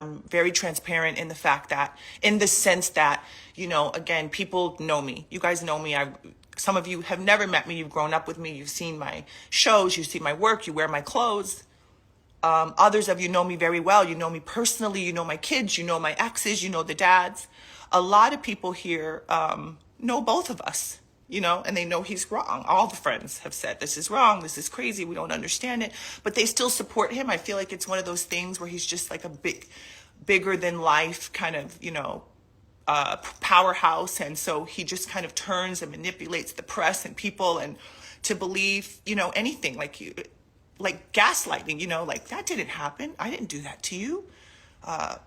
I'm very transparent in the fact that, in the sense that, again, people know me. You guys know me. Some of you have never met me. You've grown up with me. You've seen my shows. You've seen my work. You wear my clothes. Others of you know me very well. You know me personally. You know my kids. You know my exes. You know the dads. A lot of people here know both of us, and they know he's wrong. All the friends have said, this is wrong. This is crazy. We don't understand it. But they still support him. I feel like it's one of those things where he's just like a bigger than life kind of, powerhouse. And so he just kind of turns and manipulates the press and people and to believe, anything like gaslighting, like that didn't happen. I didn't do that to you. I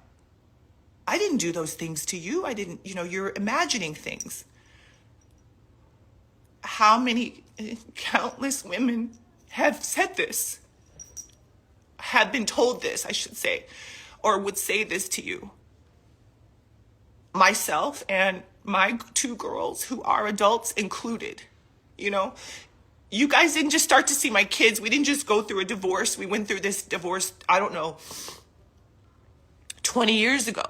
didn't do those things to you. I didn't, you're imagining things. How many countless women have said this, have been told this, I should say, or would say this to you? Myself and my 2 girls who are adults included, You guys didn't just start to see my kids. We didn't just go through a divorce. We went through this divorce, I don't know, 20 years ago.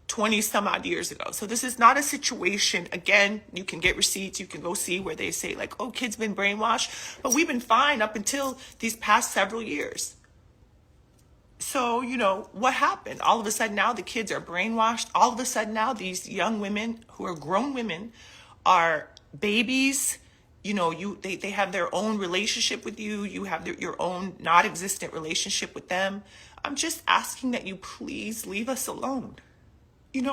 20 some odd years ago. So this is not a situation, again, you can get receipts, you can go see where they say like, oh, kids been brainwashed, but we've been fine up until these past several years. So, what happened? All of a sudden now the kids are brainwashed. All of a sudden now these young women who are grown women are babies. They have their own relationship with you. You have your own not existent relationship with them. I'm just asking that you please leave us alone.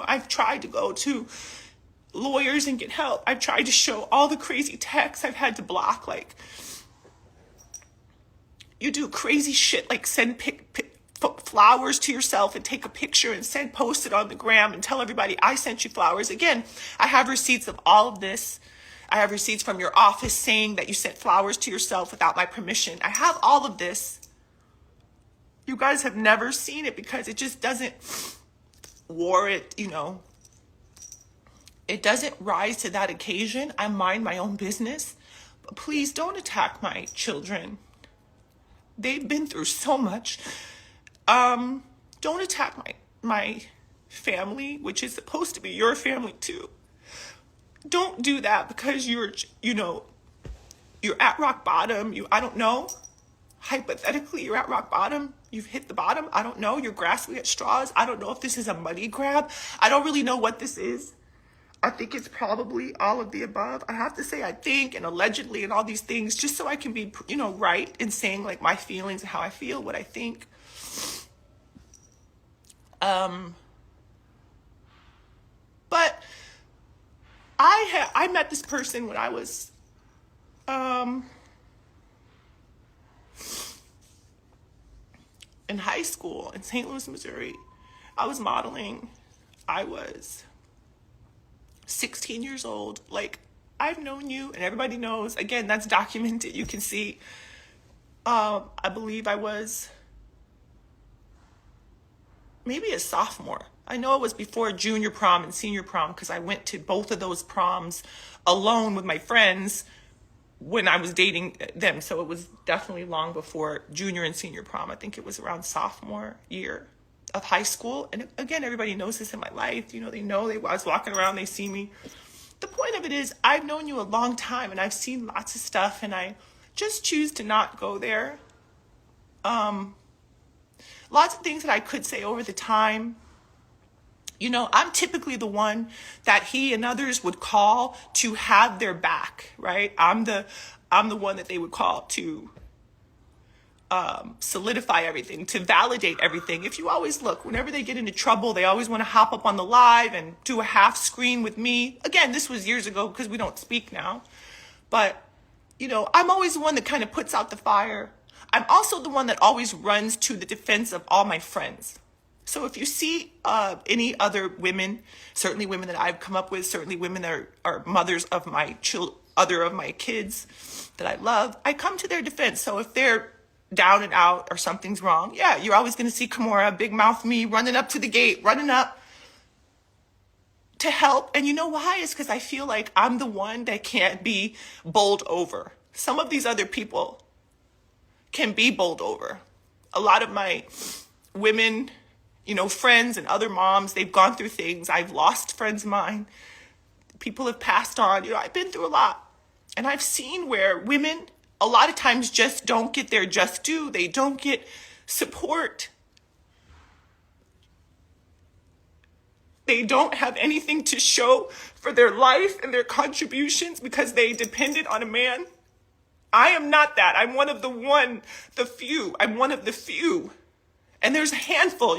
I've tried to go to lawyers and get help. I've tried to show all the crazy texts I've had to block. Like, you do crazy shit, like send flowers to yourself and take a picture and post it on the gram and tell everybody I sent you flowers. Again, I have receipts of all of this. I have receipts from your office saying that you sent flowers to yourself without my permission. I have all of this. You guys have never seen it because it just doesn't warrant, it doesn't rise to that occasion. I mind my own business, but please don't attack my children. They've been through so much. Don't attack my family, which is supposed to be your family too. Don't do that because you're at rock bottom. I don't know. Hypothetically, you're at rock bottom. You've hit the bottom. I don't know. You're grasping at straws. I don't know if this is a money grab. I don't really know what this is. I think it's probably all of the above. I have to say I think and allegedly and all these things just so I can be, right in saying like my feelings and how I feel, what I think. But I met this person when I was in high school in St. Louis, Missouri. I was modeling. I was 16 years old. Like, I've known you and everybody knows. Again, that's documented. You can see. I believe I was maybe a sophomore. I know it was before junior prom and senior prom because I went to both of those proms alone with my friends when I was dating them. So it was definitely long before junior and senior prom. I think it was around sophomore year of high school. And again, everybody knows this in my life. They know I was walking around, they see me. The point of it is I've known you a long time and I've seen lots of stuff and I just choose to not go there. Lots of things that I could say over the time. I'm typically the one that he and others would call to have their back, right? I'm the one that they would call to solidify everything, to validate everything. If you always look, whenever they get into trouble, they always want to hop up on the live and do a half screen with me. Again, this was years ago because we don't speak now. But, I'm always the one that kind of puts out the fire. I'm also the one that always runs to the defense of all my friends. So if you see any other women, certainly women that I've come up with, certainly women that are mothers of my other of my kids that I love, I come to their defense. So if they're down and out or something's wrong, yeah, you're always going to see Kimora, big mouth me, running up to the gate, running up to help. And you know why? It's because I feel like I'm the one that can't be bowled over. Some of these other people can be bowled over. A lot of my women You know, friends and other moms, they've gone through things. I've lost friends of mine. People have passed on. You know, I've been through a lot. And I've seen where women a lot of times just don't get their just due. They don't get support. They don't have anything to show for their life and their contributions because they depended on a man. I am not that. I'm one of the few. I'm one of the few. And there's a handful.